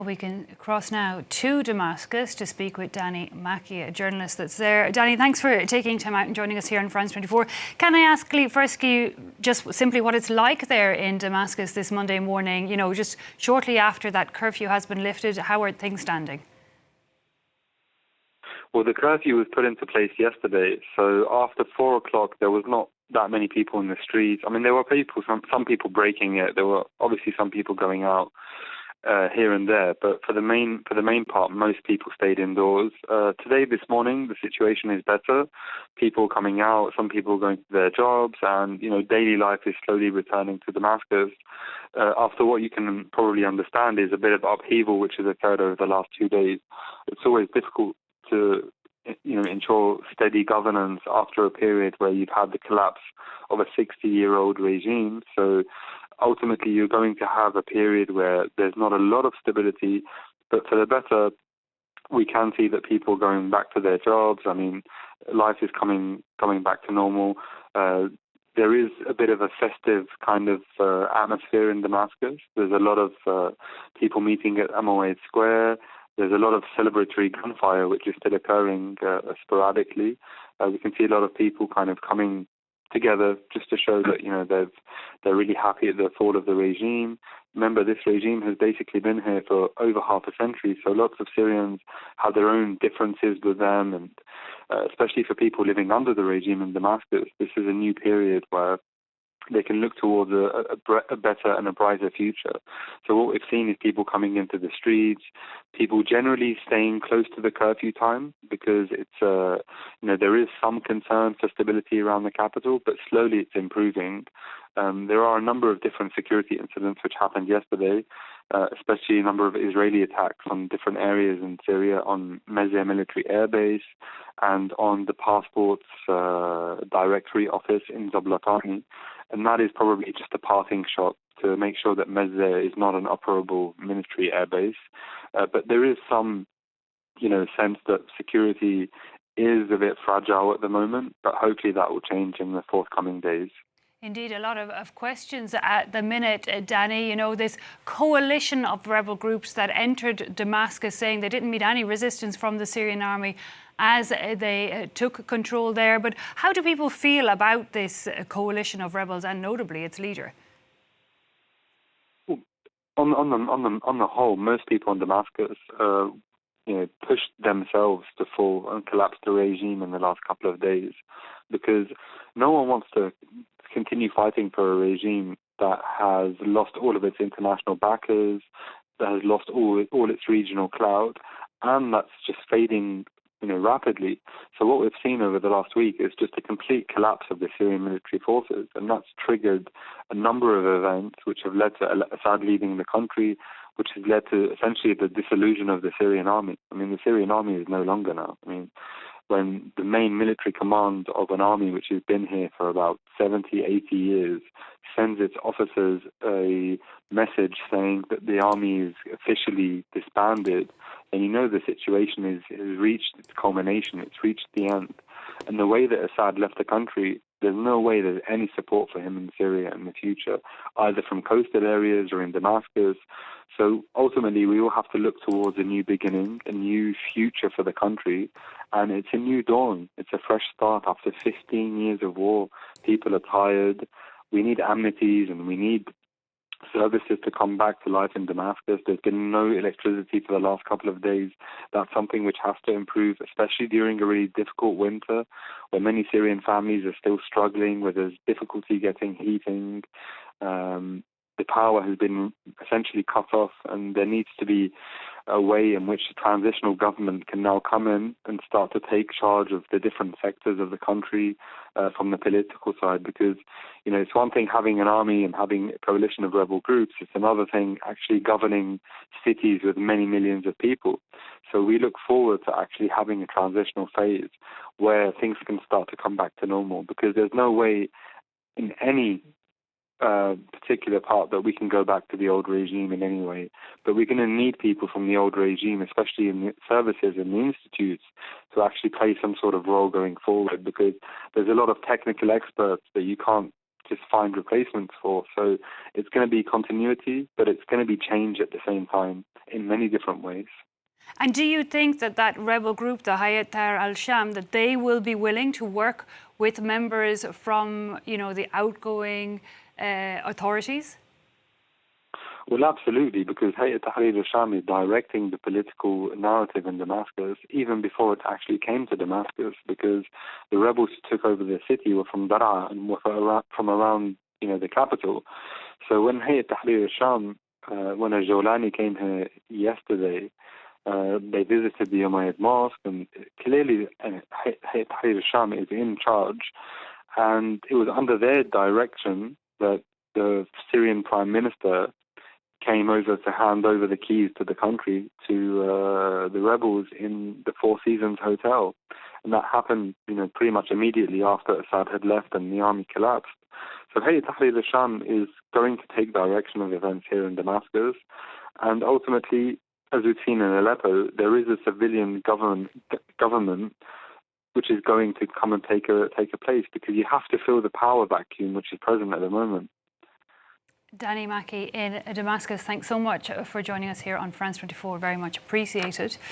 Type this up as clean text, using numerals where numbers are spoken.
We can cross now to Damascus to speak with Danny Makki, a journalist that's there. Danny, thanks for taking time out and joining us here on France 24. Can I ask first you just simply what it's like there in Damascus this Monday morning, just shortly after that curfew has been lifted? How are things standing? Well, the curfew was put into place yesterday, so after 4 o'clock there was not that many people in the streets. I mean, there were people, some people breaking it. There were obviously some people going out here and there, but for the main part, most people stayed indoors. Today, this morning, the situation is better. People coming out, some people going to their jobs, and daily life is slowly returning to Damascus. After what you can probably understand is a bit of upheaval which has occurred over the last 2 days. It's always difficult to ensure steady governance after a period where you've had the collapse of a 60-year-old regime. So ultimately, you're going to have a period where there's not a lot of stability, but for the better, we can see that people are going back to their jobs. I mean, life is coming back to normal. There is a bit of a festive kind of atmosphere in Damascus. There's a lot of people meeting at Amoed Square. There's a lot of celebratory gunfire, which is still occurring sporadically. We can see a lot of people kind of coming together just to show that they're really happy at the fall of the regime. Remember, this regime has basically been here for over half a century, so lots of Syrians have their own differences with them, and especially for people living under the regime in Damascus, this is a new period where they can look towards a better and a brighter future. So what we've seen is people coming into the streets, people generally staying close to the curfew time because it's there is some concern for stability around the capital, but slowly it's improving. There are a number of different security incidents which happened yesterday, especially a number of Israeli attacks on different areas in Syria, on Mezeh military airbase and on the passports directory office in Zablatani. And that is probably just a parting shot to make sure that Mezeh is not an operable military airbase. But there is some, sense that security is a bit fragile at the moment, but hopefully that will change in the forthcoming days. Indeed, a lot of questions at the minute, Danny. This coalition of rebel groups that entered Damascus saying they didn't meet any resistance from the Syrian army as they took control there. But how do people feel about this coalition of rebels and notably its leader? On the whole, most people in Damascus pushed themselves to fall and collapse the regime in the last couple of days, because no one wants to continue fighting for a regime that has lost all of its international backers, that has lost all its regional clout, and that's just fading rapidly. So what we've seen over the last week is just a complete collapse of the Syrian military forces, and that's triggered a number of events which have led to al-Assad leaving the country, which has led to essentially the dissolution of the Syrian army. I mean, the Syrian army is no longer now. I mean, when the main military command of an army which has been here for about 70, 80 years sends its officers a message saying that the army is officially disbanded, then the situation has reached its culmination, it's reached the end. And the way that Assad left the country, there's no way there's any support for him in Syria in the future, either from coastal areas or in Damascus. So ultimately, we will have to look towards a new beginning, a new future for the country, and it's a new dawn. It's a fresh start after 15 years of war. People are tired. We need amenities and we need services to come back to life in Damascus. There's been no electricity for the last couple of days. That's something which has to improve, especially during a really difficult winter where many Syrian families are still struggling, where there's difficulty getting heating. The power has been essentially cut off, and there needs to be a way in which the transitional government can now come in and start to take charge of the different sectors of the country from the political side, because it's one thing having an army and having a coalition of rebel groups, it's another thing actually governing cities with many millions of people. So we look forward to actually having a transitional phase where things can start to come back to normal, because there's no way in any particular part that we can go back to the old regime in any way. But we're going to need people from the old regime, especially in the services and the institutes, to actually play some sort of role going forward, because there's a lot of technical experts that you can't just find replacements for. So it's going to be continuity, but it's going to be change at the same time in many different ways. And do you think that that rebel group, the Hayat Tahrir al-Sham, that they will be willing to work with members from, the outgoing authorities? Well, absolutely, because Hayat Tahrir al-Sham is directing the political narrative in Damascus even before it actually came to Damascus, because the rebels who took over the city were from Daraa and were from around, the capital. So when Hayat Tahrir al-Sham, when al-Jawlani came here yesterday, they visited the Umayyad Mosque, and clearly Hayat Tahrir al-Sham is in charge, and it was under their direction that the Syrian Prime Minister came over to hand over the keys to the country to the rebels in the Four Seasons Hotel. And that happened, pretty much immediately after Assad had left and the army collapsed. So Hayat Tahrir al-Sham is going to take direction of events here in Damascus. And ultimately, as we've seen in Aleppo, there is a civilian government which is going to come and take a place, because you have to fill the power vacuum which is present at the moment. Danny Makki in Damascus, thanks so much for joining us here on France 24. Very much appreciated.